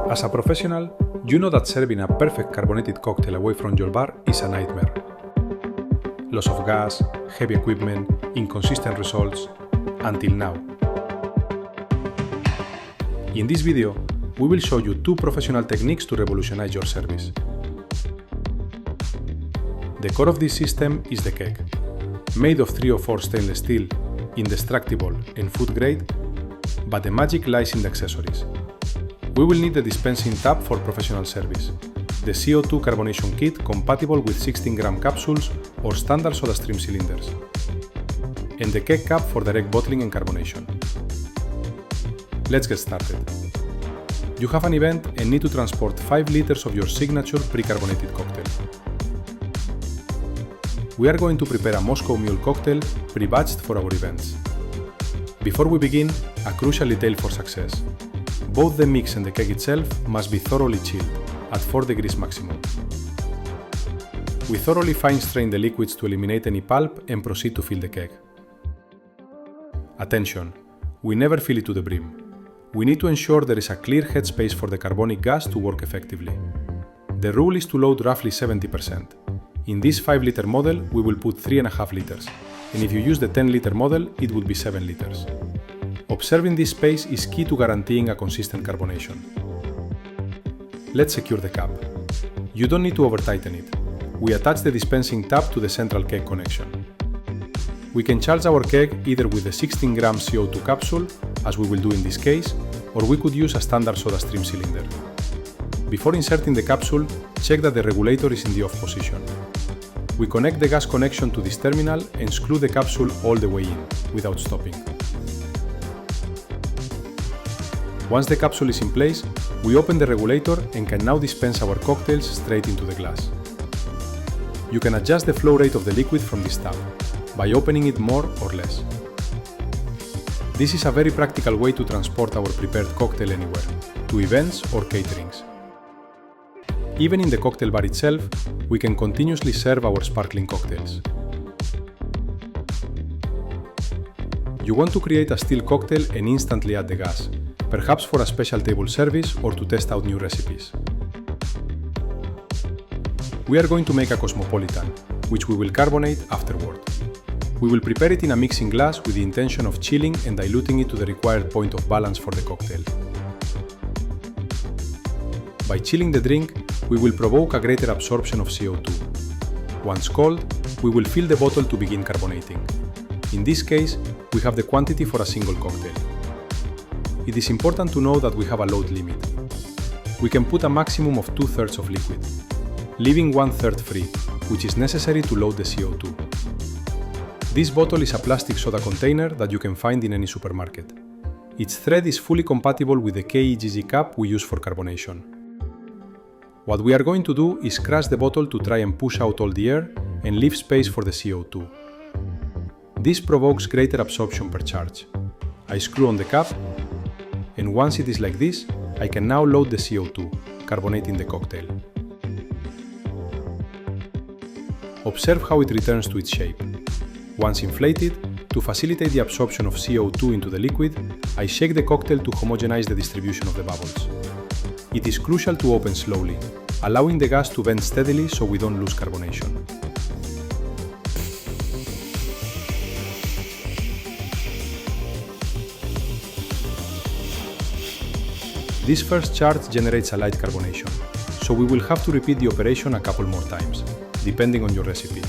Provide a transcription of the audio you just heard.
As a professional, you know that serving a perfect carbonated cocktail away from your bar is a nightmare. Loss of gas, heavy equipment, inconsistent results, until now. In this video, we will show you 2 professional techniques to revolutionize your service. The core of this system is the keg, made of 3 or 4 stainless steel, indestructible and food grade, but the magic lies in the accessories. We will need the dispensing tap for professional service, the CO2 carbonation kit compatible with 16-gram capsules or standard SodaStream cylinders, and the keg cap for direct bottling and carbonation. Let's get started. You have an event and need to transport 5 liters of your signature pre-carbonated cocktail. We are going to prepare a Moscow Mule cocktail pre-batched for our events. Before we begin, a crucial detail for success. Both the mix and the keg itself must be thoroughly chilled, at 4 degrees maximum. We thoroughly fine-strain the liquids to eliminate any pulp and proceed to fill the keg. Attention! We never fill it to the brim. We need to ensure there is a clear headspace for the carbonic gas to work effectively. The rule is to load roughly 70%. In this 5-liter model, we will put 3.5 liters, and if you use the 10-liter model, it would be 7 liters. Observing this space is key to guaranteeing a consistent carbonation. Let's secure the cap. You don't need to over-tighten it. We attach the dispensing tap to the central keg connection. We can charge our keg either with the 16-gram CO2 capsule, as we will do in this case, or we could use a standard SodaStream cylinder. Before inserting the capsule, check that the regulator is in the off position. We connect the gas connection to this terminal and screw the capsule all the way in, without stopping. Once the capsule is in place, we open the regulator and can now dispense our cocktails straight into the glass. You can adjust the flow rate of the liquid from this tab, by opening it more or less. This is a very practical way to transport our prepared cocktail anywhere, to events or caterings. Even in the cocktail bar itself, we can continuously serve our sparkling cocktails. You want to create a still cocktail and instantly add the gas, perhaps for a special table service or to test out new recipes. We are going to make a cosmopolitan, which we will carbonate afterward. We will prepare it in a mixing glass with the intention of chilling and diluting it to the required point of balance for the cocktail. By chilling the drink, we will provoke a greater absorption of CO2. Once cold, we will fill the bottle to begin carbonating. In this case, we have the quantity for a single cocktail. It is important to know that we have a load limit. We can put a maximum of 2/3 of liquid, leaving 1/3 free, which is necessary to load the CO2. This bottle is a plastic soda container that you can find in any supermarket. Its thread is fully compatible with the KEGG cap we use for carbonation. What we are going to do is crash the bottle to try and push out all the air and leave space for the CO2. This provokes greater absorption per charge. I screw on the cap, and once it is like this, I can now load the CO2, carbonating the cocktail. Observe how it returns to its shape. Once inflated, to facilitate the absorption of CO2 into the liquid, I shake the cocktail to homogenize the distribution of the bubbles. It is crucial to open slowly, allowing the gas to vent steadily so we don't lose carbonation. This first charge generates a light carbonation, so we will have to repeat the operation a couple more times, depending on your recipe.